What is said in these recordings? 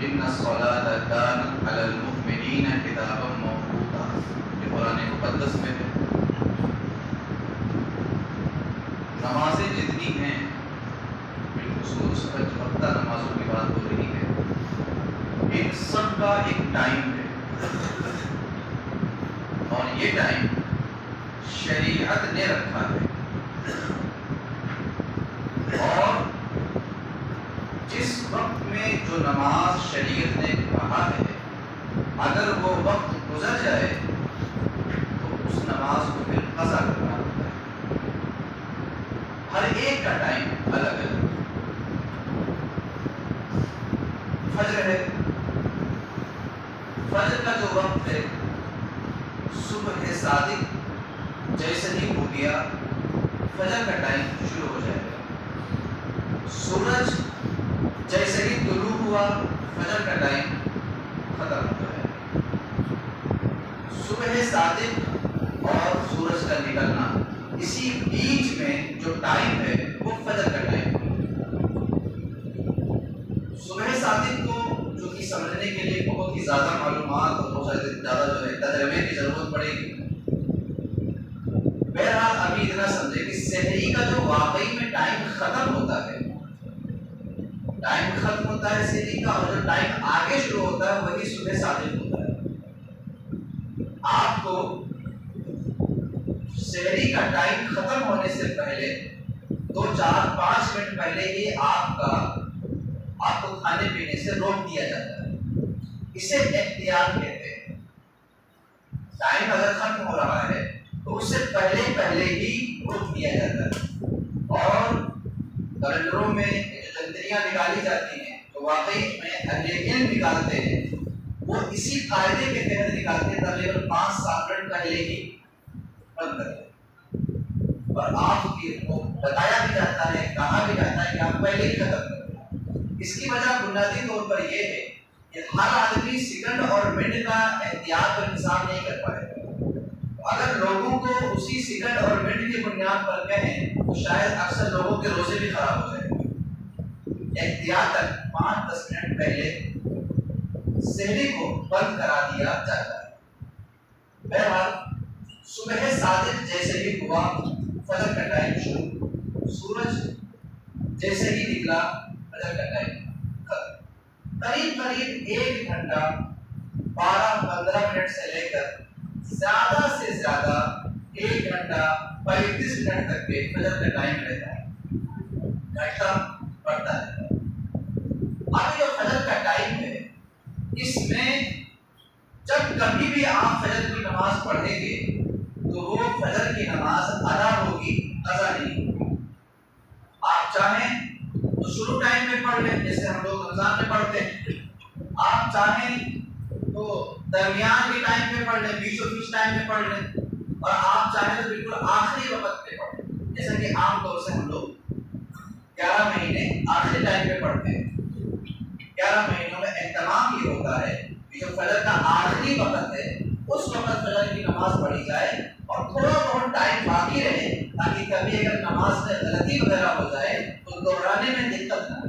ان الصلاۃ کانت علی المؤمنین کتابا موقوتا، یہ قرآن مقدس میں ہے۔ نمازیں جتنی ہیں بالخصوص پنج وقتہ نمازوں کی بات ہو رہی ہے، ان سب کا ایک ٹائم ہے، اور یہ ٹائم شریعت نے رکھا ہے، اور جس وقت میں جو نماز شریعت نے کہا ہے اگر وہ وقت گزر جائے تو اس نماز کو پھر قضا کرنا ہوتا ہے۔ ہر ایک کا ٹائم الگ الگ۔ فجر ہے، فجر کا جو وقت ہے صبح صادق جیسے ہی ہو گیا فجر کا ٹائم شروع ہو جائے گا۔ سورج جیسے ہی طلوع ہوا فجر کا ٹائم ختم ہو جائے گا۔ صبح صادق اور سورج کا نکلنا، اسی بیچ میں جو ٹائم ہے وہ فجر کا ٹائم ہے۔ صبح صادق کو جو کہ سمجھنے کے لیے بہت ہی زیادہ معلومات اور بہت زیادہ جو ہے تجربے کی ضرورت پڑے گی۔ بہرحال ابھی اتنا سمجھے کہ سحری کا جو واقعی میں ٹائم ختم ہوتا ہے، ٹائم ختم ہوتا ہے سحری کا، اور جو ٹائم آگے شروع ہوتا ہے وہی صبح صادق ہوتا ہے۔ آپ کو سحری کا ٹائم ختم ہونے سے پہلے 2-4-5 منٹ پہلے ہی آپ کو کھانے پینے سے روک دیا جاتا ہے، اسے احتیاط کہتے ہیں۔ ٹائم اگر ختم ہو رہا ہے تو اس سے پہلے ہی روک دیا جاتا ہے، اور کیلنڈروں میں جو جنتریاں نکالی جاتی ہیں جو واقعی میں اہل علم نکالتے ہیں وہ اسی قاعدے کے تحت نکالتے ہیں، تقریباً 5-7 منٹ پہلے ہی بند کرتے ہیں، اور آپ کو بتایا بھی جاتا ہے، کہا بھی جاتا ہے کہ آپ پہلے ہی ختم کریں۔ اس کی وجہ بنیادی طور پر یہ ہے کہ ہر آدمی سیکنڈ اور منٹ کا احتیاط اور انتظام نہیں کر پائے گا۔ اگر لوگوں کو اسی سیکنڈ اور منٹ کی بنیاد پر کہیں تو شاید اکثر لوگوں کے روزے بھی خراب ہو جائیں گے۔ احتیاطاً 5-10 منٹ پہلے سحری کو بند کرا دیا جاتا ہے۔ بہرحال صبح صادق جیسے ہی ہوا فجر کا ٹائم شروع، سورج جیسے ہی نکلا فجر کا ٹائم ختم۔ قریب 1 گھنٹہ 12-15 منٹ سے لے کر زیادہ سے زیادہ 1 گھنٹہ 35 منٹ تک کے فجر کا ٹائم رہتا ہے، گھٹتا بڑھتا ہے۔ اب جو فجر کا ٹائم ہے اس میں جب کبھی بھی آپ فجر کی نماز پڑھیں گے تو وہ فجر کی نماز ادا ہوگی، قضا نہیں ہوگی۔ آپ چاہیں تو شروع ٹائم میں پڑھ لیں جیسے ہم لوگ رمضان میں پڑھتے ہیں، آپ چاہیں تو درمیان کے ٹائم میں پڑھ لیں، بیچ ٹائم میں پڑھ لیں، اور آپ چاہیں تو بالکل آخری وقت پہ پڑھ لیں، جیسا کہ عام طور سے ہم لوگ 11 مہینے آخری ٹائم پہ پڑھتے ہیں۔ 11 مہینوں میں اہتمام یہ ہوتا ہے کہ جو فجر کا آخری وقت ہے اس وقت فجر کی نماز پڑھی جائے، اور تھوڑا بہت ٹائم باقی رہے تاکہ کبھی اگر نماز میں غلطی وغیرہ ہو جائے تو دوہرانے میں دقت نہ ہو۔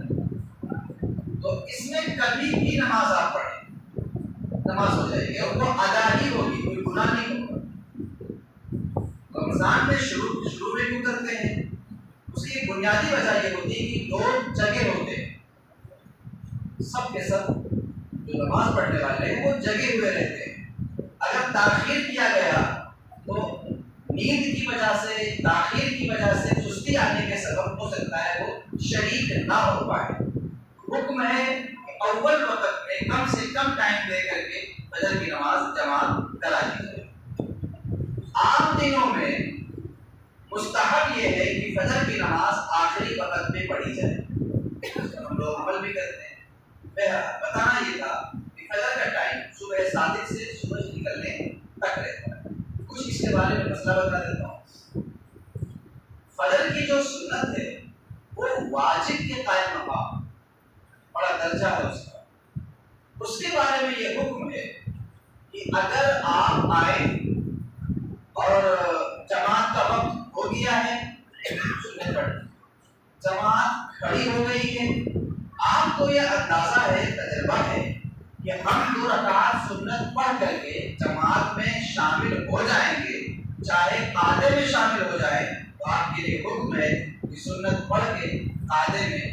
تو اس میں کبھی بھی نماز آپ پڑھیں، نماز ہو جائے گی اور وہ ادا ہی ہوگی، کوئی گناہ نہیں ہوگا۔ رمضان میں شروع میں کیوں کرتے ہیں؟ اس کی بنیادی وجہ یہ ہوتی ہے کہ 2 جگہ ہوتے ہیں، سب کے سب جو نماز پڑھنے والے ہیں وہ جگے ہوئے رہتے ہیں۔ اگر تاخیر کیا گیا تو نیند کی وجہ سے، تاخیر کی وجہ سے سستی آنے کے سبب ہو سکتا ہے وہ شریک نہ ہو پائے۔ حکم ہے کہ اول وقت میں کم سے کم ٹائم دے کر کے فجر کی نماز جماعت کرا دی جائے۔ عام دنوں میں مستحب یہ ہے کہ فجر کی نماز آخری وقت میں پڑھی جائے، ہم لوگ عمل بھی کرتے ہیں۔ بتانا یہ تھا کہ فجر کا ٹائم صبح صادق سے سورج نکلنے تک رہتا ہے۔ کچھ اس کے بارے میں مسئلہ بتا دیتا ہوں۔ فجر کی جو سنت ہے وہ واجب کے قائم مقام، بڑا درجہ ہے اس کا۔ اس کے بارے میں یہ حکم ہے کہ اگر آپ آئے اور جماعت کا وقت ہو گیا ہے، سنت پڑھ، جماعت کھڑی ہو گئی ہے، آپ کو یہ اندازہ ہے، تجربہ ہے کہ ہم 2 رکعت سنت پڑھ کر کے جماعت میں شامل ہو جائیں گے، چاہے قاعدے میں شامل ہو جائیں تو آپ کے لیے حکم ہے کہ سنت پڑھ کے قاعدے میں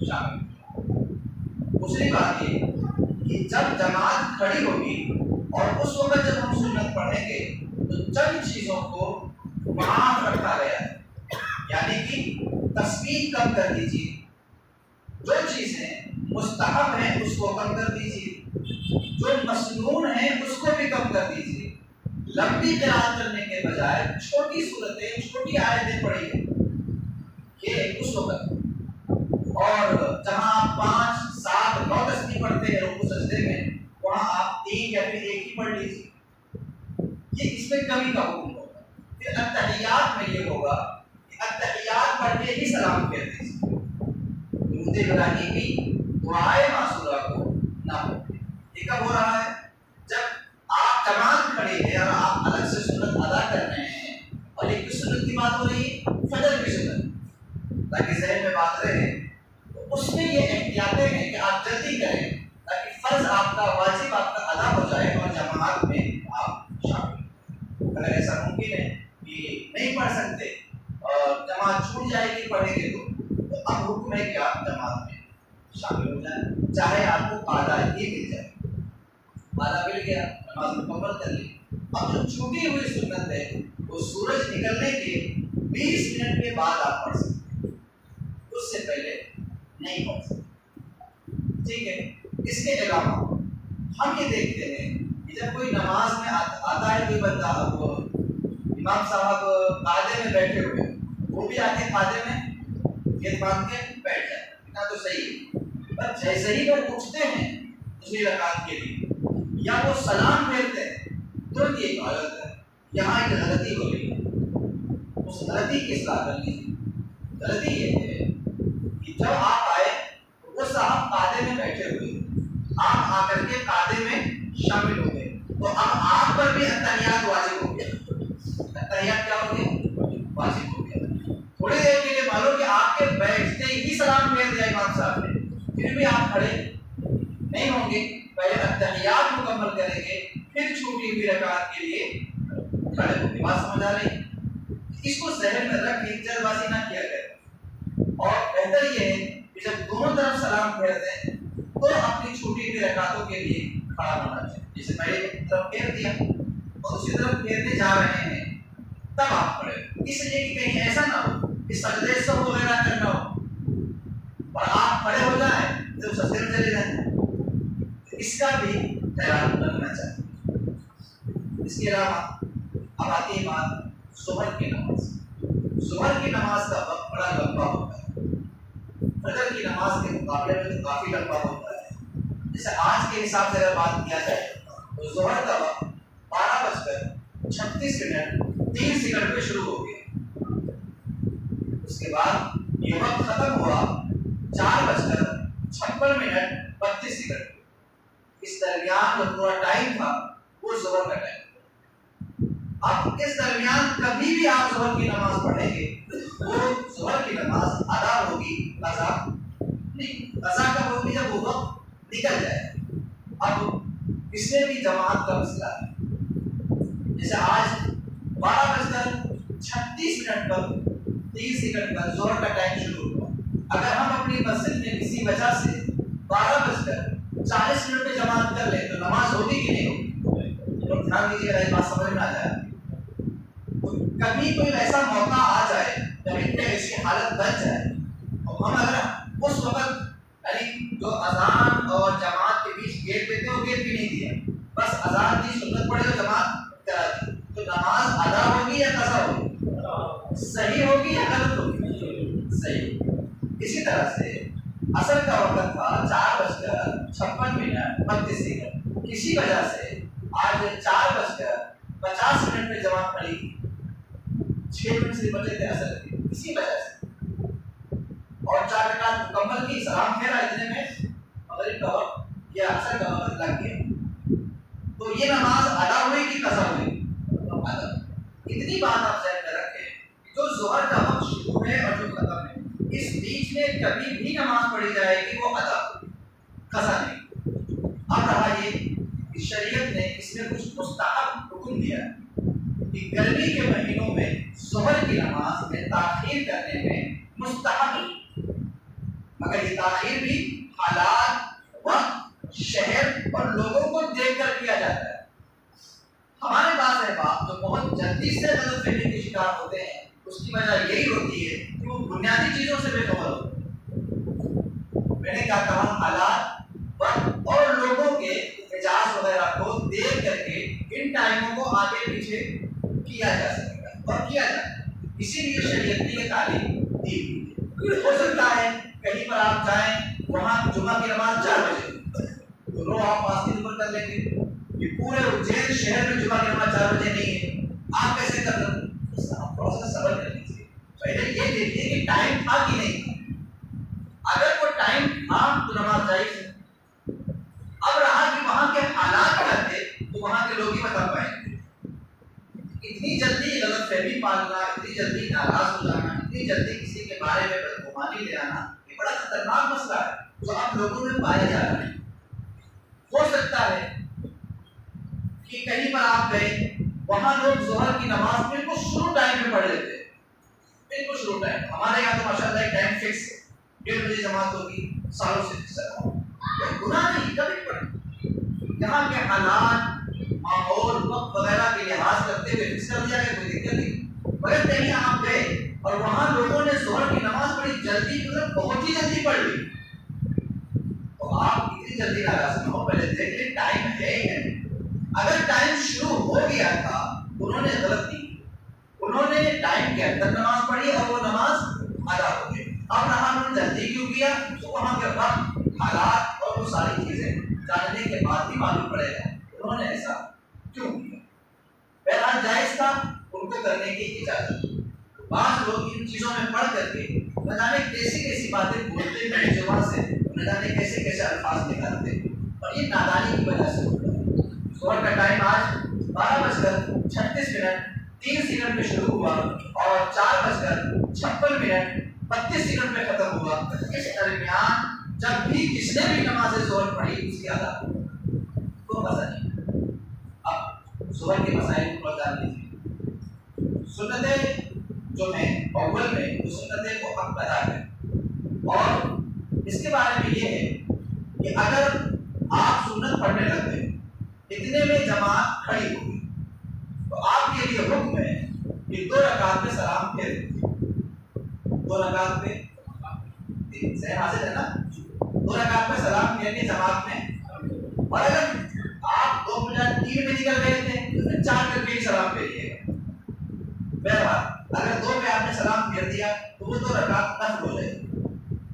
شامل ہو جائیں۔ دوسری بات یہ کہ جب جماعت کھڑی ہوگی اور اس وقت جب ہم سنت پڑھیں گے تو چند چیزوں کو معاف رکھا گیا ہے، یعنی کہ تسبیح کم کر دیجیے، جو چیزیں مستحب ہیں اس کو کم کر دیجیے، جو مسنون ہیں اس کو بھی کم کر دیجیے، لمبی قرات کرنے کے بجائے چھوٹی صورتیں چھوٹی آیتیں پڑھیے یہ اس وقت، اور جہاں آپ 5 7 9 تسبیح پڑھتے ہیں رکوع سجدے میں وہاں آپ 3 یا پھر 1 ہی پڑھ لیجیے، یہ اس میں کمی کا حکم ہوگا۔ پھر اتحیات میں یہ ہوگا کہ اتحیات پڑھ کے ہی سلام پھیر دیجیے، درود ابراہیمی دعائے معصورہ کو نہ پڑھیں۔ یہ کب ہو رہا ہے؟ جب آپ جماعت کھڑے ہیں اور آپ الگ سے سنت ادا کر رہے ہیں، اور ایک سنت کی بات ہو رہی ہے فجر کی سنت، تاکہ ذہن میں بات رہے، تو اس میں یہ احتیاطیں ہیں کہ آپ جلدی کریں تاکہ فرض آپ کا واجب آپ کا ادا ہو جائے اور جماعت میں آپ شامل ہوں۔ اگر ایسا ممکن ہے کہ نہیں پڑھ سکتے اور جماعت چھوٹ جائے گی پڑھیں گے تو اب حکم ہے کہ آپ جماعت میں شامل ہو جائیں، چاہے آپ کو آدھا ہی مل جائے، آدھا مل گیا نماز مکمل کر لی۔ اب جو چھوٹی ہوئی سنت ہے وہ سورج نکلنے کے 20 منٹ کے بعد آپ پڑھ سکتے ہیں، اس سے پہلے نہیں پڑھ سکتے، ٹھیک ہے۔ اس کے علاوہ ہم یہ دیکھتے ہیں کہ جب کوئی نماز میں آتا ہے کوئی بندہ، اب امام صاحب قاعدے میں بیٹھے ہوئے وہ بھی آ کے قاعدے میں یہ باندھ کے بیٹھ جائے، اتنا تو صحیح ہے، پر جیسے ہی وہ اٹھتے ہیں دوسری رکعت کے لیے یا وہ سلام پھیرتے ہیں ترنت یہ غلط ہے، یہاں ایک غلطی ہو گئی ہے، اس غلطی کی اصلاح کر لیجیے۔ غلطی یہ ہے کہ جب آپ آئے وہ صاحب قاعدے میں بیٹھے ہوئے، آپ آ کر کے قاعدے میں شامل ہو گئے تو اب آپ پر بھی اتحیات واجب ہو گیا۔ اتحیات کیا ہو گیا؟ واجب ہو گیا۔ تھوڑی دیر کے لیے مان لو کہ آپ کے بیٹھتے ہی سلام پھیر دیا امام صاحب نے، پھر بھی آپ کھڑے نہیں ہوں گے، پہلے اتحیات مکمل کریں گے پھر چھوٹی ہوئی رکعت کے لیے کھڑے ہوں گے۔ بات سمجھ آ رہی؟ اس کو ذہن میں رکھ کے جلد بازی نہ کیا کرے، اور بہتر یہ ہے کہ جب دونوں طرف سلام پھیرتے ہیں تو اپنی چھوٹی ہوئی رکعتوں کے لیے کھڑا ہونا چاہیے، جیسے پہلے طرف پھیر دیا اور دوسری طرف پھیرنے جا رہے ہیں تب آپ کھڑے، اس لیے کہ کہیں ایسا نہ ہو کہ سجدے سب وغیرہ کرنا ہو اور آپ کھڑے ہو جائیں تو سجدے میں چلے جائیں، اس کا بھی خیال رکھنا چاہیے۔ اس کے علاوہ اب آتی ہے بات ظہر کی نماز۔ ظہر کی نماز کا وقت بڑا لمبا ہوتا ہے، فجر کی نماز کے مقابلے میں تو کافی لمبا ہوتا ہے۔ جیسے آج کے حساب سے اگر بات کیا جائے تو ظہر کا وقت 12:36 پہ شروع ہو گیا، اس کے بعد یہ وقت ختم ہوا 4:56 اس درمیان جو پورا ٹائم تھا وہ ظہر کا ٹائم تھا۔ اب اس درمیان کبھی بھی آپ ظہر کی نماز پڑھیں گے وہ ظہر کی نماز ادا ہوگی، قضا نہیں۔ قضا کب ہوگی؟ جب وہ وقت نکل جائے۔ اب اس میں بھی جماعت کا مسئلہ ہے، جیسے آج 12:36 پر 30 پر ظہر کا ٹائم شروع ہوا، اگر ہم اپنی مسجد میں کسی وجہ سے 12:40 پہ جماعت کر لیں تو نماز ہوگی کہ نہیں ہوگی؟ تو دھیان دیجیے گا، یہ بات سمجھ میں آ جائے۔ کبھی کوئی ایسا موقع آ جائے، کبھی کوئی ایسی حالت بن جائے اور ہم اگر اس وقت یعنی جو اذان اور جماعت کے بیچ گیپ دیتے ہیں وہ گیپ بھی نہیں دیا، بس اذان دی سنت پڑے اور جماعت کرا دی، تو نماز ادا ہوگی یا قضا ہوگی؟ صحیح ہوگی یا غلط ہوگی؟ صحیح۔ اسی طرح سے عصر کا وقت تھا 4:56 کسی وجہ سے آج 4:50 پہ جماعت پڑی، 6 منٹ سے بچے تھے عصر کے، اسی وجہ سے، اور 4 رکعت مکمل کی، سلام پھیرا، اتنے میں مغرب کا وقت یا عصر کا وقت لگ گیا، تو یہ نماز ادا ہوئی کہ قضا ہوئی؟ ادا۔ اتنی بات آپ ذہن میں رکھیں کہ جو ظہر کا وقت شروع ہے اور جو ختم ہے اس بیچ میں کبھی بھی نماز پڑھی جائے گی وہ ادا ہوگی، قضا نہیں۔ اب رہا یہ شریعت نے اس میں کچھ مستحب حکم دیا کہ گرمی کے مہینوں میں ظہر کی نماز میں تاخیر کرنے میں مستحب ہے، مگر یہ تاخیر بھی حالات، وقت، شہر اور لوگوں کو دیکھ کر کیا جاتا ہے۔ ہمارے پاس احباب جو بہت جلدی سے غلط فہمی کے شکار ہوتے ہیں، اس کی وجہ یہی ہوتی ہے کہ وہ بنیادی چیزوں سے بے خبر ہوتے ہیں۔ میں نے کیا کہا، حالات، وقت اور لوگوں کے مزاج وغیرہ کو دیکھ کر کے ان ٹائموں کو آگے پیچھے کیا جا سکے گا اور کیا جائے، اسی لیے شریعت نے یہ تعلیم دی ہوئی ہے۔ ہو سکتا ہے کہیں پر آپ جائیں، وہاں جمعہ کی نماز 4 بجے، تو رو آپ پاس کی نمبر کر لیں گے کہ پورے اجین شہر میں جمعہ کی نماز 4 بجے نہیں ہے، آپ کیسے کر رہے ہیں؟ تھوڑا سا صبر کر لیجیے، پہلے یہ دیکھیے کہ ٹائم تھا کہ نہیں تھا۔ اگر وہ ٹائم تھا تو نماز جائز ہے۔ اب رہا کہ وہاں کے حالات کیا تھے تو وہاں کے لوگ ہی بتا پائیں گے۔ اتنی جلدی غلط فہمی پالنا، اتنی جلدی ناراض ہو جانا، اتنی جلدی کسی کے بارے میں بدگمانی لے آنا، یہ بڑا خطرناک مسئلہ ہے جو اب لوگوں میں پایا جا رہا ہے۔ ہو سکتا ہے کہ کہیں پر آپ گئے، وہاں لوگ ظہر کی نماز بالکل شروع ٹائم میں پڑھ لیتے ہیں، بالکل شروع ٹائم۔ ہمارے یہاں تو ماشاء اللہ ایک ٹائم فکس ہے، 1:30 بجے جماعت ہوگی، سالوں سے فکس ہے، گناہ نہیں، کبھی پڑھیں۔ یہاں کے حالات، ماحول، وقت وغیرہ کے لحاظ کرتے ہوئے فکس کر دیا کہ کوئی دقت نہیں۔ مگر کہیں آپ گئے اور وہاں لوگوں نے ظہر کی نماز بڑی جلدی، مطلب بہت ہی جلدی پڑھ لی، تو آپ اتنی جلدی ناراض نہ ہو، پہلے دیکھ لیں ٹائم ہے یا نہیں۔ اگر ٹائم شروع ہو گیا تھا، انہوں نے غلط نہیں کی، انہوں نے ٹائم کے اندر نماز پڑھی اور وہ نماز ادا ہو گئی۔ اب رہا انہوں نے جلدی کیوں کیا، تو وہاں کے وقت، حالات اور وہ ساری چیزیں جاننے کے بعد ہی معلوم پڑے گا انہوں نے ایسا کیوں کیا۔ بہرحال جائز تھا، ان کو کرنے کی اجازت۔ بعض لوگ ان چیزوں میں پڑھ کر کے نہ جانے کیسی کیسی باتیں بولتے ہیں زبان سے، نہ جانے کیسے کیسے الفاظ نکالتے ہیں، اور یہ نادانی کی وجہ سے ہوتا ہے۔ ظہر کا ٹائم آج 12:36 پہ شروع ہوا اور 4:56 32 پہ ختم ہوا۔ اس درمیان جب بھی کس نے بھی نماز ظہر پڑھی اس کی ادا کوئی مزہ نہیں۔ اب ظہر کے مسائل کو جان لیجیے۔ سنتیں جو ہیں اول میں وہ سنتیں کو حق ادا کریں، اور اس کے بارے میں یہ ہے کہ اگر آپ سنت پڑھنے لگتے ہیں، اتنے میں جماعت کھڑی ہوگی، تو آپ کے لیے حکم ہے کہ 2 رکعت میں سلام پھیر دیجیے۔ 2 رکعت پہ ذہن حاصل ہے نا، 2 رکعت میں سلام پھیرنے جماعت میں، اور اگر آپ 2 بجائے 3 میں نکل گئے تھے تو پھر 4 کر کے ہی سلام پھیریے گا۔ بہرحال اگر 2 پہ آپ نے سلام پھیر دیا تو وہ 2 رکعت نفل ہو جائے گی۔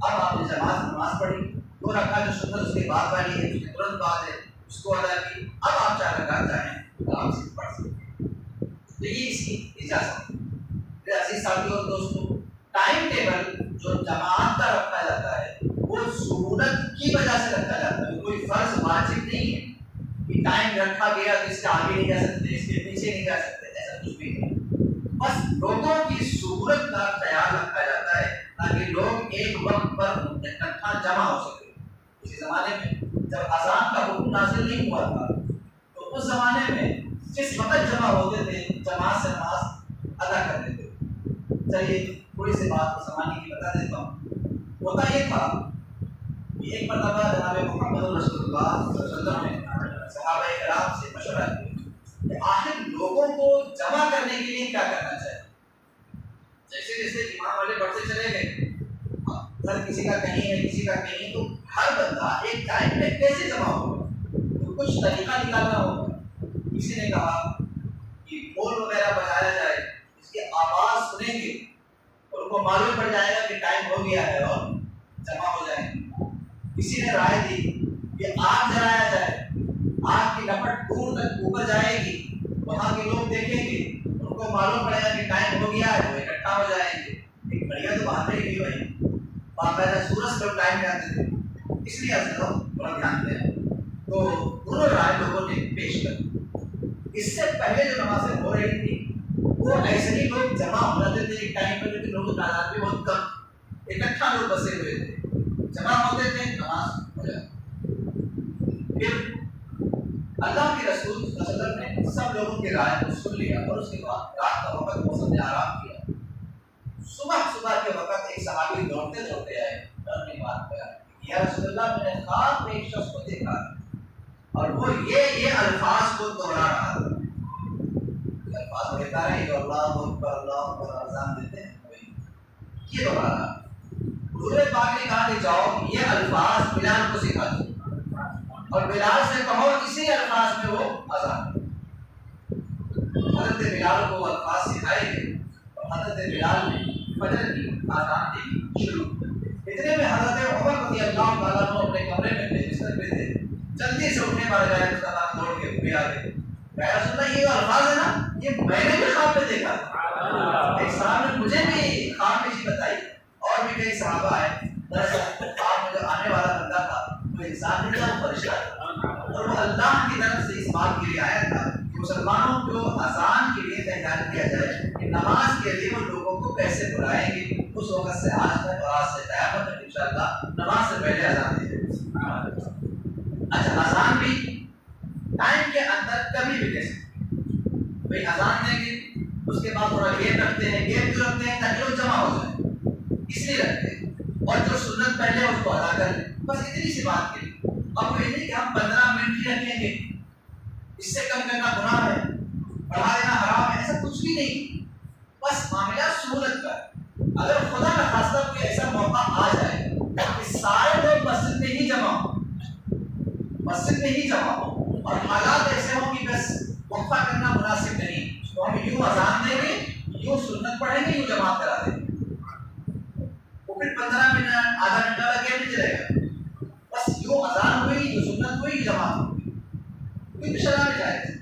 اب آپ نے جماعت نماز پڑھی، 2 رکعت جو سنت اس کے بعد والی ہے، اس کے ترنت بعد ہے، اس کو ادا کی۔ اب آپ 4 رکعت چاہیں آرام سے پڑھ سکتے ہیں، تو یہ اس کی اجازت ہے۔ میرے عزیز ساتھیوں اور دوستوں، ٹائم ٹیبل جو جماعت کا رکھا جاتا ہے وہ ضرورت کی وجہ سے رکھا جاتا ہے، کوئی فرض واجب نہیں ہے کہ ٹائم رکھا گیا تو اس کے آگے نہیں جا سکتے، اس کے پیچھے نہیں جا سکتے، ایسا کچھ بھی نہیں۔ بس لوگوں کی ضرورت کا خیال رکھا جاتا ہے تاکہ لوگ ایک وقت پر اکٹھا جمع ہو سکے۔ اسی زمانے میں جب اذان کا حکم نازل نہیں ہوا تھا تو اس زمانے میں جس وقت جمع ہوتے تھے جماعت سے نماز ادا کرتے تھے۔ چلیے تھوڑی سی بات زمانے کی بتا دیتا ہوں۔ ہوتا یہ تھا کہ ایک مرتبہ جناب محمد رسول اللہ صلی اللہ علیہ وسلم نے صحابہ کرام سے مشورہ کیا کہ آخر لوگوں کو جمع کرنے کے لیے کیا کرنا چاہیے۔ جیسے جیسے امام والے بڑھتے چلے گئے، سر کسی کا کہیں ہے کسی کا کہیں، تو ہر بندہ ایک ٹائم میں کیسے جمع ہوگا، تو کچھ طریقہ نکالنا ہوگا۔ کسی نے کہا کہ ڈھول وغیرہ بجایا جائے، اس کی آواز سنیں گے اور ان کو معلوم پڑ جائے گا کہ ٹائم ہو گیا ہے اور جمع ہو جائیں گے۔ کسی نے رائے دی کہ آگ جلایا جائے، آگ کی لپٹ دور تک اوپر جائے گی، وہاں کے لوگ دیکھیں گے، ان کو معلوم پڑے گا کہ ٹائم ہو گیا ہے، وہ اکٹھا ہو جائیں گے۔ ایک بڑھیا تو باندھے ہی نہیں بھائی، باقاعدہ سورج پر ٹائم جاتے تھے، اس لیے آپ تھوڑا دھیان دیں۔ تو دونوں رائے لوگوں نے پیش کر دی۔ اس سے پہلے جو نمازیں ہو رہی تھی وہ ایسے ہی لوگ جمع ہو جاتے تھے ایک ٹائم پر، لیکن لوگوں کی تعداد بھی بہت کم، اکٹھا لوگ بسے ہوئے تھے، جمع ہوتے تھے، نماز ہو جاتی۔ پھر اللہ کے رسول صلی اللہ علیہ وسلم نے سب لوگوں کی رائے کو سن لیا اور اس کے بعد رات کا وقت موسم نے آرام کیا. صبح کے وقت ایک صحابی دوڑتے دوڑتے آئے اور اپنی بات کہا, یا رسول اللہ, میں نے خواب میں ایک شخص کو دیکھا اور وہ یہ الفاظ کو دوہرا رہا تھا. الفاظ کہتا ہے کہ اللہ اکبر اذان دیتے ہیں, یہ دوہرا رہا. حضور پاک نے کہا کہ جاؤ یہ الفاظ بلال کو سکھا دو اور بلال سے کہو اسی الفاظ میں وہ اذان دے. حضرت بلال کو الفاظ سکھائے گئے اور حضرت بلال نے فجر کی اذان دی شروع. اتنے میں حضرت عمر رضی اللہ تعالیٰ عنہ اپنے کمرے میں تھے, بستر پہ تھے, جلدی سے اٹھنے والے گئے, اس کا نام دوڑ کے بھی آ گئے. یا رسول اللہ, یہ جو الفاظ ہے نا, یہ میں نے بھی خواب میں دیکھا تھا. ایک صاحب نے مجھے بھی خواب میں چیز بتائی اور بھی کئی صحابہ ہیں. دراصل خواب میں جو آنے والا بندہ تھا وہ انسان نہیں تھا, وہ فرشتہ تھا اور وہ اللہ کی طرف سے اس بات کی رعایت تھا کہ مسلمانوں کو اذان کے لیے تیار کیا جائے کہ نماز کے لیے وہ لوگوں کو کیسے بلائیں گے. اس وقت سے آج تک اور آج سے قیامت تک انشاءاللہ نماز سے پہلے اذان دے دیں. اچھا, اذان بھی ٹائم کے اندر کبھی بھی دے سکتے. بھائی اذان دیں گے, اس کے بعد تھوڑا گیپ رکھتے ہیں. گیپ کیوں رکھتے ہیں؟ تاکہ لوگ جمع ہو جائیں, اس لیے رکھتے ہیں. اور جو سنت پہلے اس کو ادا کر لیں, بس اتنی سی بات کے لیے. اب یہ نہیں کہ ہم 15 منٹ ہی رکھیں گے, اس سے کم کرنا گناہ ہے, بڑھا دینا حرام ہے, ایسا کچھ بھی نہیں. بس معاملہ سہولت کا ہے. اگر خدا نہ خاصہ کوئی ایسا موقع آ جائے کہ سارے لوگ مسجد میں ہی جمع ہو اور حالات ایسے ہوں کہ بس وقفہ کرنا مناسب نہیں, تو ہم یوں اذان دیں گے, یوں سنت پڑھیں گے, یوں جماعت کرا دیں گے. وہ پھر 15 منٹ آدھا گھنٹہ والا گیپ نہیں چلے گا. بس یوں اذان ہوئی, یوں سنت ہوئی, جماعت ہوئی. کوئی بھی شرح میں جائے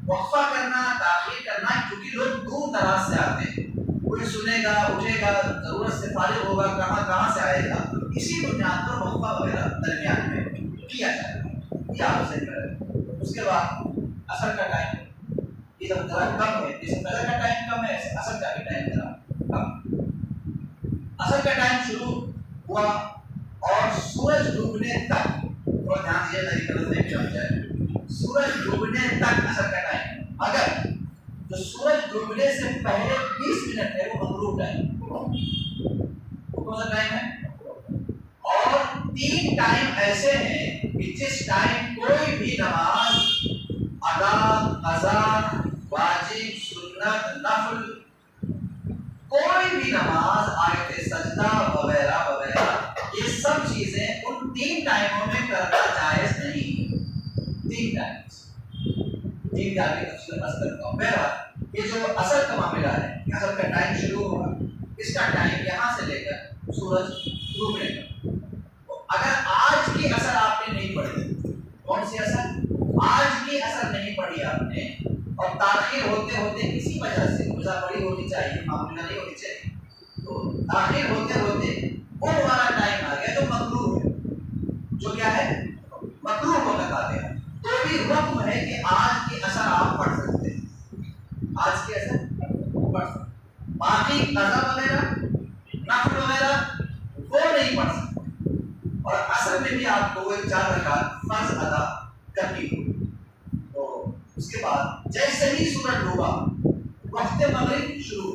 وقفہ کرنا, تاخیر کرنا, کیونکہ لوگ دور دراز سے آتے ہیں. کوئی سنے گا, اٹھے گا, ضرورت سے فارغ ہوگا, کہاں سے آئے گا. اسی بنیاد پر وقفہ وغیرہ درمیان میں کیا جائے گا. یہ آپ سے کریں. اس کے بعد اثر کا ٹائم, یہ جب ذرا کم ہے, جیسے فجر کا ٹائم کم ہے, اثر کا بھی ٹائم ذرا کم. اثر کا ٹائم شروع ہوا اور سورج ڈوبنے تک, تھوڑا دھیان دیجیے میری غلط نہیں چل جائے, سورج ڈوبنے تک اثر کا ٹائم. اگر جو سورج ڈوبنے سے پہلے 20 منٹ ہے وہ مغروب ٹائم. وہ کون سا ٹائم ہے؟ اور 3 ٹائم ایسے ہیں کہ جس ٹائم کوئی بھی نماز, ادا, قضا, واجب, سنت, نفل, کوئی بھی نماز, آیت سجدہ وغیرہ وغیرہ, یہ سب چیزیں ان 3 ٹائموں میں کرنا جائز نہیں. 3 ٹائم کی آگے تفصیل کرتا ہوں. بہرحال یہ جو اثر کا معاملہ ہے, اثر کا ٹائم شروع ہوگا, اس کا ٹائم یہاں سے لے کر سورج ڈوبنے کا. اگر آج کی اثر آپ نے نہیں پڑھی, کون سی اثر؟ آج کی اثر نہیں پڑھی آپ نے, اور تاخیر ہوتے ہوتے کسی وجہ سے روزہ بڑی ہونی چاہیے, معاملہ نہیں ہونی چاہیے, تو تاخیر ہوتے ہوتے وہ والا ٹائم آ گیا جو مکروہ ہے, جو کیا ہے مکروہ کو بتاتے ہیں, تو بھی حکم ہے کہ آج کی اثر آپ پڑھ سکتے ہیں. آج کی اثر پڑھ سکتے, باقی قضا وغیرہ, نفل وغیرہ وہ نہیں پڑھ سکتے. اور اثر میں بھی آپ کو 4 رکعت فرض ادا کرنی ہوگی. تو اس کے بعد جیسے ہی سورج ڈوبا وقت مغرب شروع.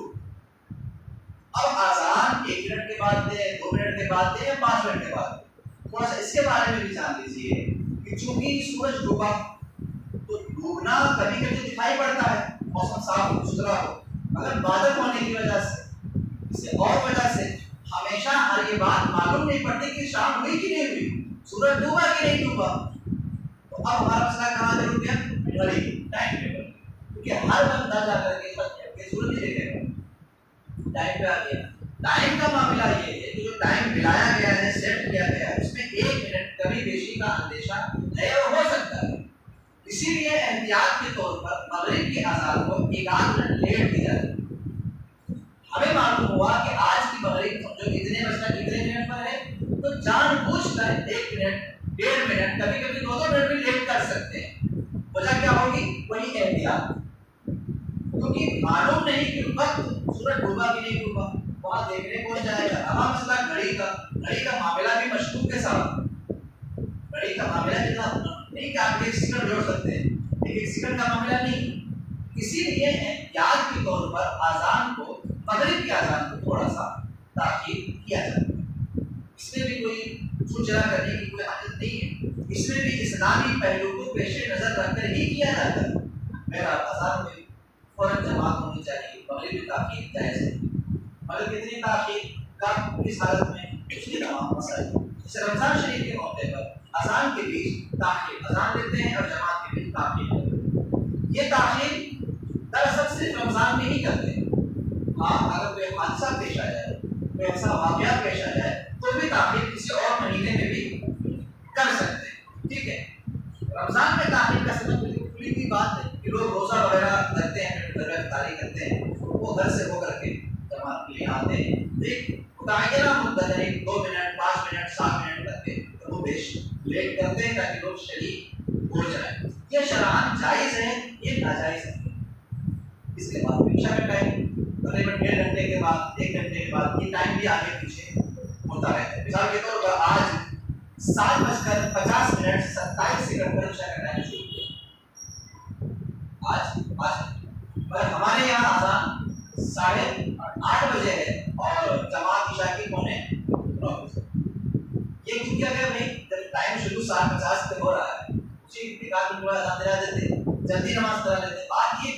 اب آزان 1 منٹ کے بعد دے, 2 منٹ کے بعد دے, یا 5 منٹ کے بعد. تھوڑا سا اس کے بارے میں بھی جان لیجیے کہ چونکہ سورج ڈوبا تو ڈوبنا کبھی کبھی دکھائی پڑتا ہے, موسم صاف ستھرا ہو, اگر بادل ہونے کی وجہ سے, کسی اور وجہ سے ہمیشہ ہر یہ بات معلوم نہیں پڑتی کہ شام ہوئی کہ نہیں ہوئی, سورج ڈوبا کہ نہیں ڈوبا. تو اب ہمارا مسئلہ کہاں سے رک گیا؟ گھڑی, ٹائم ٹیبل. کیونکہ ہر بندہ جا کر کے سورج نہیں دیکھے گا, ٹائم پہ آ گیا. ٹائم کا معاملہ یہ ہے کہ جو ٹائم ملایا گیا ہے, سیٹ کیا گیا ہے, اس میں 1 منٹ کبھی بیشی کا اندیشہ ہے اور ہو سکتا ہے. اسی لیے احتیاط کے طور پر مغرب کی اذان کو 1 منٹ لیٹ دیا جاتا ہے. ہمیں معلوم ہوا کہ آج کی مغرب جو اتنے بج کر کتنے منٹ پر ہے, تو جان بوجھ کر 1 منٹ, 1.5 منٹ, کبھی کبھی 2 منٹ بھی لیٹ کر سکتے ہیں. وجہ کیا ہوگی؟ وہی احتیاط, کیونکہ معلوم نہیں کہ وقت سورج ڈوبا کہ نہیں ڈوبا, وہاں دیکھنے کون جائے گا. ہمارا مسئلہ گھڑی کا معاملہ بھی مشکوک کے ساتھ, گھڑی کا معاملہ کتنا نہیں کہ آپ 1 سیکنڈ جوڑ سکتے ہیں، 1 سیکنڈ کا معاملہ نہیں. اسی لیے احتیاط کے طور پر اذان کو، مغرب کی اذان کو تھوڑا سا تاخیر کیا جاتا ہے. اس میں بھی کوئی سوچنا کرنے کی کوئی حاجت نہیں ہے، اس میں بھی اسلامی پہلو کو پیش نظر رکھ کر ہی کیا جاتا ہے. میرا اذان میں فوراً جماعت ہونی چاہیے، مغرب کی تاخیر جائز ہے. مگر کتنی تاخیر، کب، کس حالت میں، اس کی تمام مسائل. جیسے رمضان شریف کے موقع پر اذان کے بیچ تاخیر، اذان دیتے ہیں اور جماعت کے بیچ تاخیر کرتے ہیں. یہ تاخیر دراصل صرف رمضان میں ہی کرتے ہیں. ہاں اگر کوئی حادثہ پیش آ جائے، کوئی ایسا واقعہ پیش آ جائے تو بھی تاخیر کسی اور مہینے میں بھی کر سکتے ہیں. ٹھیک ہے، رمضان میں تاخیر کا سبب کھلی کی بات ہے کہ لوگ روزہ وغیرہ کرتے ہیں، افطاری کرتے ہیں، وہ گھر سے ہو کر کے جماعت کے لیے آتے ہیں. ایک متعینہ مدت ہے، 2 منٹ 5 منٹ 7 منٹ تک کے وہ بیش لیٹ کرتے ہیں تاکہ لوگ شریک ہو جائیں. یہ شرعاً جائز ہے، یہ ناجائز ہے. اس کے بعد عشاء کا ٹائم تقریباً 1.5 گھنٹے کے بعد، 1 گھنٹے کے بعد یہ ٹائم بھی آگے پیچھے ہوتا رہتا ہے. مثال کے طور پر آج 7:50 پر عشاء کا ٹائم شروع ہوا. آج مگر ہمارے یہاں اذان 8:30 بجے ہے اور جماعت عشاء کی 9:45 بجے. یہ کیوں کیا گیا بھائی؟ جب ٹائم شروع 7:50 پہ ہو رہا ہے، اسی ایک آدمی کو اذان دلا دیتے، جلدی نماز پڑھا لیتے. بات یہ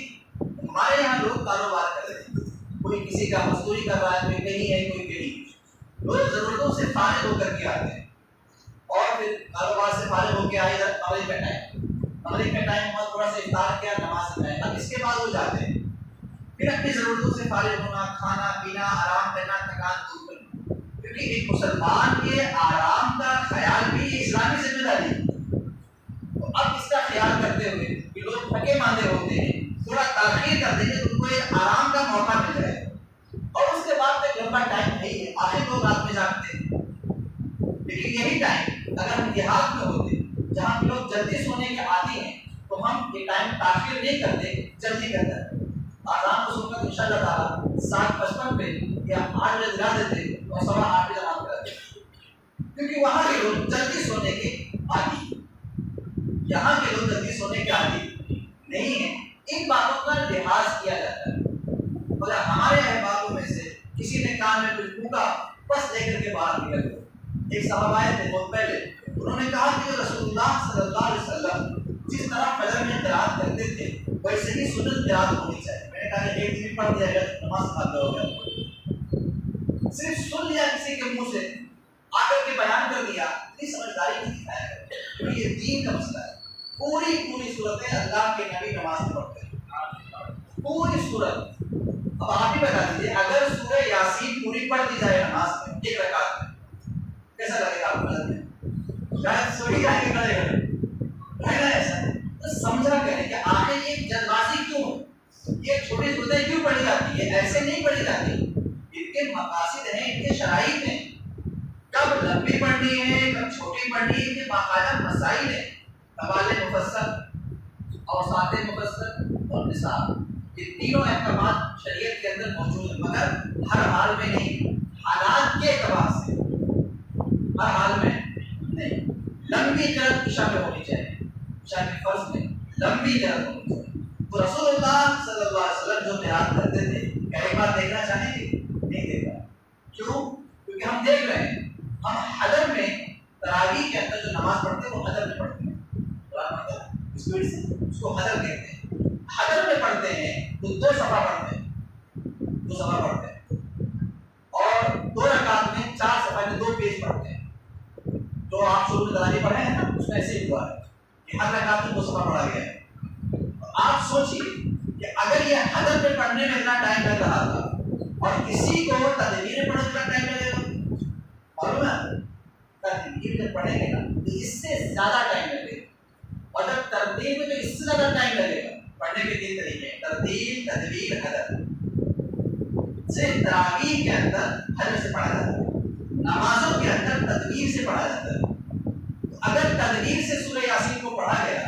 ہمارے یہاں لوگ کاروبار کر رہے ہیں، کوئی کسی کا مزدوری کر رہا ہے، کوئی کہیں ہے، کوئی کہیں. لوگ ضرورتوں سے فارغ ہو کر کے آتے ہیں اور پھر کاروبار سے فارغ ہو کے آئے ادھر مغرب کا ٹائم ہوا، تھوڑا سا افطار کیا، نماز پڑھائے. اب اس کے بعد وہ جاتے ہیں پھر اپنی ضرورتوں سے فارغ ہونا، کھانا پینا، آرام کرنا، تھکان دور کرنا. کیونکہ ایک مسلمان کے آرام کا خیال بھی اسلامی ذمہ داری ہے. تو اب اس کا خیال کرتے ہوئے کہ لوگ تھکے ماندے ہوتے ہیں، تھوڑا تاخیر کر دیں گے تو ان کو ایک آرام کا موقع مل جائے. اور اس کے بعد ایک لمبا ٹائم نہیں ہے، آخر لوگ رات میں جاگتے ہیں. لیکن یہی ٹائم اگر ہم دیہات میں ہوتے جہاں لوگ جلدی سونے کے عادی ہیں تو ہم یہ ٹائم تاخیر نہیں کرتے، جلدی کرتے. اذان کو سن کر ان شاء اللہ تعالیٰ 7:55 پہ یا 8 بجے دلا دیتے اور 8:15 بجے جماعت کراتے. کیونکہ وہاں کے لوگ جلدی سونے کے عادی، یہاں کے لوگ جلدی سونے کے عادی نہیں ہیں. ان باتوں کا لحاظ کیا جاتا ہے. مگر ہمارے احبابوں میں سے کسی نے کان میں کچھ پھونکا، بس لے کر کے باہر نکل گئے. ایک صحابہ آئے تھے بہت پہلے، انہوں نے کہا کہ رسول اللہ صلی اللہ علیہ وسلم جس طرح فجر میں قرات کرتے تھے ویسے ہی سنت قرات ہونی چاہیے. میں نے کہا کہ ایک دن پڑھ دیا گیا نماز کھاتا ہو گیا، صرف سن لیا کسی کے منہ سے، آ کر کے بیان کر دیا، اتنی سمجھداری نہیں دکھایا کرتے. یہ دین کا مسئلہ ہے. پوری صورتیں اللہ کے نبی نماز پڑھتے ہیں، پوری صورت. اب آپ ہی بتا دیجیے، اگر سورہ یاسین پوری پڑھ دی جائے نماز میں 1 رکعت میں، کیسا لگے گا آپ کو؟ شاید سوئی جائے گا رہنا ایسا. تو سمجھا کریں کہ آخر یہ جلد بازی کیوں ہے، یہ چھوٹی صورتیں کیوں پڑھی جاتی ہے؟ ایسے نہیں پڑھی جاتی. ان کے مقاصد ہیں، ان کے شرائط ہیں، کب لمبی پڑھنی ہے، کب چھوٹی پڑھنی ہے، یہ باقاعدہ مسائل ہیں. حوالے مفصل، اوساط مفصل اور نصاب، یہ تینوں احکامات شریعت کے اندر موجود ہیں. مگر ہر حال میں نہیں، حالات کے اعتبار سے ہر حال میں نہیں. لمبی قرات عشاء میں ہونی چاہیے، عشاء کے فرض میں لمبی قرات ہونی چاہیے. تو رسول اللہ صلی اللہ علیہ وسلم جو قرات کرتے تھے، کیا ایک بار دیکھنا چاہیں گے؟ نہیں دیکھا. کیوں؟ کیونکہ ہم دیکھ رہے ہیں، ہم حضر میں تراویح کے اندر جو نماز پڑھتے ہیں وہ حضر میں پڑھتے ہیں. اسپیڈ سے اس کو حضر کہتے ہیں. حضر میں پڑھتے ہیں تو 2 صفحہ پڑھتے ہیں، 2 صفحہ پڑھتے ہیں، اور 2 رکعت میں 4 صفحہ میں 2 پیج پڑھتے ہیں. جو آپ شروع میں تراویح پڑھے ہیں نا، اس میں ایسے ہی ہوا ہے کہ ہر رکعت میں 2 صفحہ پڑھا گیا ہے. آپ سوچیے کہ اگر یہ حضر میں پڑھنے میں اتنا ٹائم لگ رہا تھا اور کسی کو تدبیر میں پڑھنے میں ٹائم لگے گا، معلوم ہے تدبیر میں پڑھیں گے نا تو اس سے زیادہ ٹائم لگے گا. اور جب ترتیب میں تو اس سے زیادہ ٹائم لگے گا. پڑھنے کے 3 طریقے ہیں: ترتیب، تدبیر، حضر. صرف تراویح کے اندر حضر سے پڑھا جاتا ہے، نمازوں کے اندر تدبیر سے پڑھا جاتا ہے. اگر تدبیر سے سورہ یاسین کو پڑھا گیا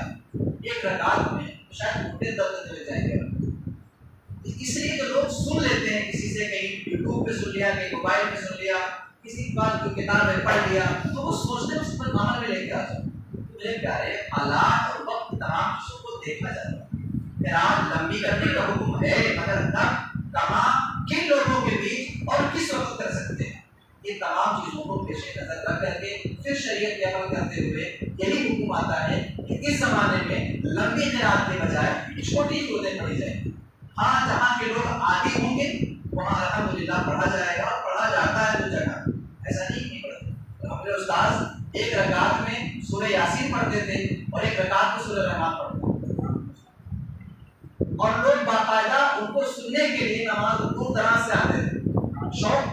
1 رکعت میں تو شاید گھٹنے درد چلے جائیں گے. اس لیے تو لوگ سن لیتے ہیں کسی سے، کہیں یوٹیوب پہ سن لیا، کہیں موبائل پہ سن لیا، کسی بات کو کتاب میں پڑھ لیا، تو وہ سوچتے ہیں اس پر عمل میں لے کے آ جاؤ. میرے پیارے حالات اور وقت تمام چیزوں کو دیکھا جاتا ہے. قرات لمبی کرنے کا حکم ہے مگر کب کہاں کن لوگوں کے بیچ اور کس وقت کر سکتے ہیں. یہ تمام چیزوں کو پیش نظر رکھ کر کے پھر شریعت کے عمل کرتے ہوئے یہی حکم آتا ہے کہ اس زمانے میں لمبی قرات کے بجائے چھوٹی صورتیں پڑھی جائیں. ہاں جہاں کے لوگ عادی ہوں گے وہاں الحمدللہ پڑھا جائے گا اور پڑھا جاتا ہے. تو جگہ ایسا نہیں پڑھا. ہمارے استاد ایک رکعت میں سورہ یاسین پڑھتے تھے اور ایک رکعت میں سورہ رحمان پڑھتے تھے اور لوگ باقاعدہ ان کو سننے کے لیے نماز دور دراز سے آتے تھے. شوق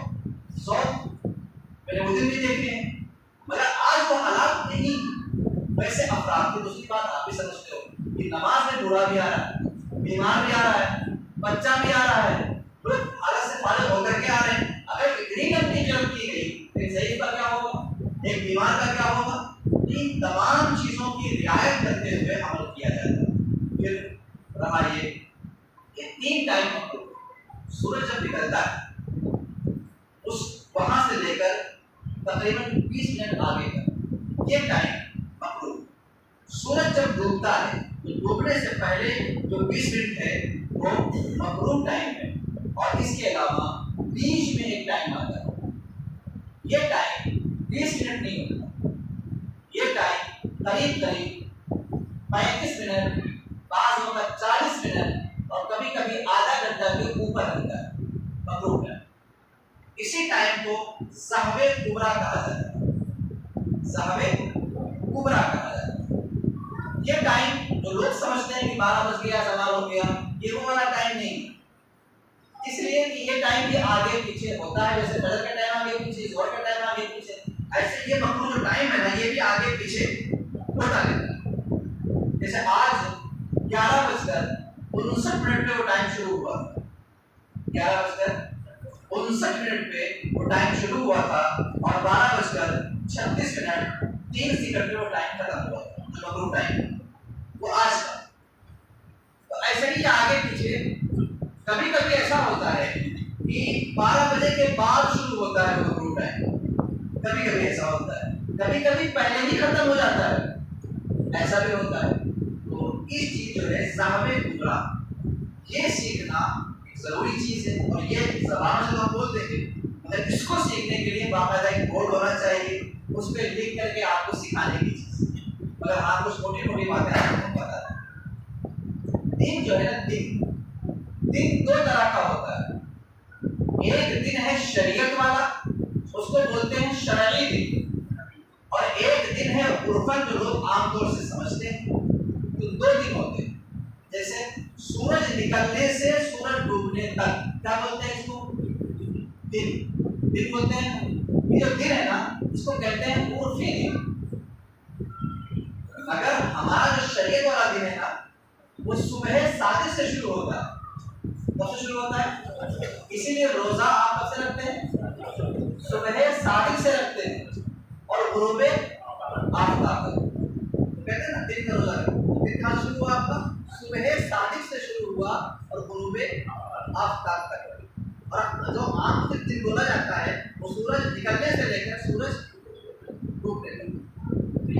میں نے وہ دن بھی دیکھے ہیں مگر آج وہ حالات نہیں. ویسے افراد کی دوسری بات آپ بھی سمجھتے ہو کہ نماز میں بوڑھا بھی آ رہا ہے, بیمار بھی آ رہا ہے, بچہ بھی آ رہا ہے, لوگ حالت سے فارغ ہو کر کے آ رہے ہیں. اگر اتنی لمبی جلد کی گئی ایک ضعیف کا کیا ہوگا, ایک بیمار کا کیا ہوگا. ان تمام چیزوں کی رعایت کرتے ہوئے عمل کیا جاتا ہے. پھر رہا یہ تین ٹائم سورج جب نکلتا ہے اس وہاں سے لے کر تقریباً 20 منٹ آگے تک یہ ٹائم مکروہ. سورج جب ڈوبتا ہے تو ڈوبنے سے پہلے جو 20 منٹ ہے وہ مکروہ ٹائم ہے. اور اس کے علاوہ بیچ میں ایک ٹائم آتا ہے. یہ ٹائم 20 منٹ نہیں ہوتا. یہ ٹائم قریب 35 منٹ, بعض وقت 40 منٹ اور کبھی کبھی آدھا گھنٹہ کے اوپر رہتا ہے مکروہ ٹائم. اسی ٹائم کو سہو کبریٰ کہا جاتا ہے. سہو کبریٰ کہا جاتا ہے. یہ ٹائم جو لوگ سمجھتے ہیں کہ 12 بج گیا, زوال ہو گیا, یہ وہ والا ٹائم نہیں. اس لیے کہ یہ ٹائم بھی آگے پیچھے ہوتا ہے. جیسے فجر کا ٹائم آگے پیچھے, ظہر کا ٹائم آگے پیچھے, ایسے یہ مکروہ جو ٹائم ہے نا یہ بھی آگے پیچھے ہوتا رہتا ہے. جیسے آج 11:59 پہ وہ ٹائم شروع ہوا. 11:59 پہ وہ ٹائم شروع ہوا تھا اور 12:36 پہ وہ ٹائم ختم ہوا تھا. جو مکروہ ٹائم وہ آج کا. تو ایسے ہی آگے پیچھے کبھی کبھی ایسا ہوتا ہے کہ 12 بجے کے بعد شروع ہوتا ہے وہ مکروہ ٹائم. کبھی کبھی ایسا ہوتا ہے, کبھی کبھی پہلے ہی ختم ہو جاتا ہے, ایسا بھی ہوتا ہے. تو اس چیز جو ہے سہو کبریٰ یہ سیکھنا ایک ضروری چیز ہے. اور یہ زبان سے ہم بول دیں گے مگر اس کو سیکھنے کے لیے باقاعدہ ایک بورڈ ہونا چاہیے, اس پہ لکھ کر کے آپ کو سکھانے کی چیز. مگر آپ کچھ چھوٹی موٹی باتیں آپ کو پتا ہے. دن جو ہے نا دن دو طرح کا ہوتا ہے. ایک دن ہے شریعت والا, اس کو بولتے ہیں شرعی دن, اور ایک دن ہے عرفاً جو لوگ عام طور سے سمجھتے ہیں. تو دو دن ہوتے ہیں. جیسے سورج نکلنے سے سورج ڈوبنے تک کیا بولتے ہیں اس کو, دن بولتے ہیں. یہ جو دن ہے نا اس کو کہتے ہیں عرفی دن. اگر ہمارا جو شریعت والا دن ہے نا وہ صبح صادق سے شروع ہوتا ہے. کب سے شروع ہوتا ہے؟ اسی لیے روزہ آپ کب سے رکھتے ہیں, صبح صادق سے رکھتے ہیں اور غروب آفتاب تک. کہتے ہیں نا دن کا روزہ رکھتے. دن کہاں شروع ہوا آپ کا, صبح صادق سے شروع ہوا اور غروب آفتاب تک. اور جو عام دن بولا جاتا ہے وہ سورج نکلنے سے لے کر سورج ڈوبنے تک.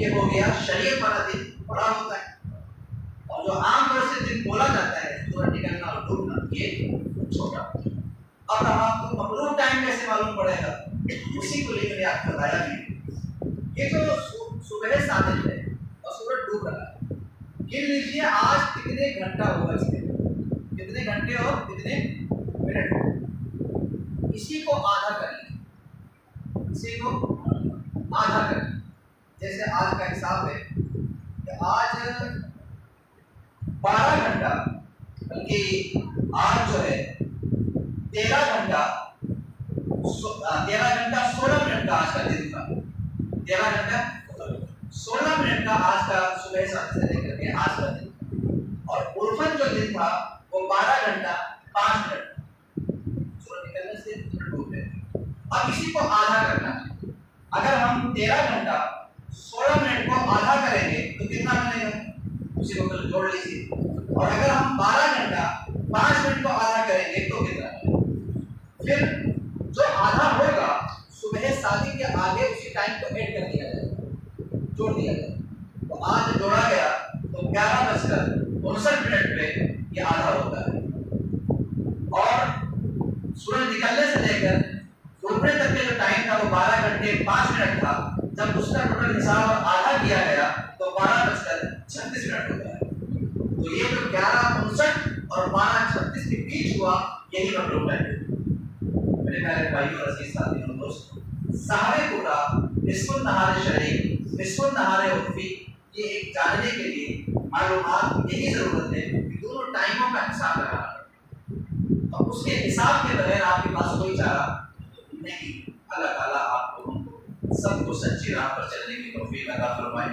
یہ ہو گیا شریعت والا دن, بڑا ہوتا ہے. اور جو عام طور سے دن بولا جاتا ہے سورج نکلنا اور ڈوبنا یہ چھوٹا. اب آپ کو مکروہ ٹائم کیسے معلوم پڑے گا, اسی کو لے کر آپ کو بتایا بھی. یہ جو صبح صادق ہے اور سورج ڈوب رہا ہے, گن لیجیے آج کتنے گھنٹہ ہوا اس میں, کتنے گھنٹے اور کتنے منٹ. اسی کو آدھا کر لیجیے, اسی کو آدھا کر لیجیے. جیسے آج کا حساب ہے کہ آج 12 گھنٹہ, بلکہ آج جو ہے 13 گھنٹہ 16 منٹ کا آج کا دن تھا. 13 گھنٹہ 16 منٹ کا آج کا صبح 7 سے لے کر کے آج کا دن. اور عرفاً جو دن تھا وہ 12 گھنٹہ 5 منٹ سورج نکلنے سے ڈوبنے. اب اسی کو آدھا کرنا ہے. اگر ہم 13 گھنٹہ 16 منٹ کو آدھا کریں گے تو کتنا بنے گا, اسی کو جوڑ لیجیے. اور اگر ہم 12 گھنٹہ 5 منٹ کو آدھا کریں گے تو کتنا بنے گا. پھر جو آدھا ہوگا صبح صادق کے آگے اسی ٹائم کو ایڈ کر دیا جائے گا, جوڑ دیا جائے گا. تو 59 منٹ پہ یہ آدھا ہوتا ہے، اور سورج نکلنے سے لے کر ڈوبنے تک کے جو ٹائم تھا وہ 12 گھنٹے 5 منٹ تھا. جب اس کا ٹوٹل حساب آدھا کیا گیا تو 12:36 منٹ ہوتا ہے. تو یہ جو 11:59 اور 12:36 کے بیچ ہوا یہی مطلوب ہے. میرے پیارے بھائیوں اور عزیز ساتھیوں اور دوستوں، سحر کبریٰ، نصف النہار شرعی، نصف النہار عرفی، یہ ایک جاننے کے لیے معلومات یہی ضرورت ہے کہ دونوں ٹائموں کا حساب لگانا. اور اس کے حساب کے بغیر آپ کے پاس کوئی چارہ نہیں. اللہ تعالیٰ آپ کو سب کو سچی راہ پر چلنے کی توفیق عطا فرمائے.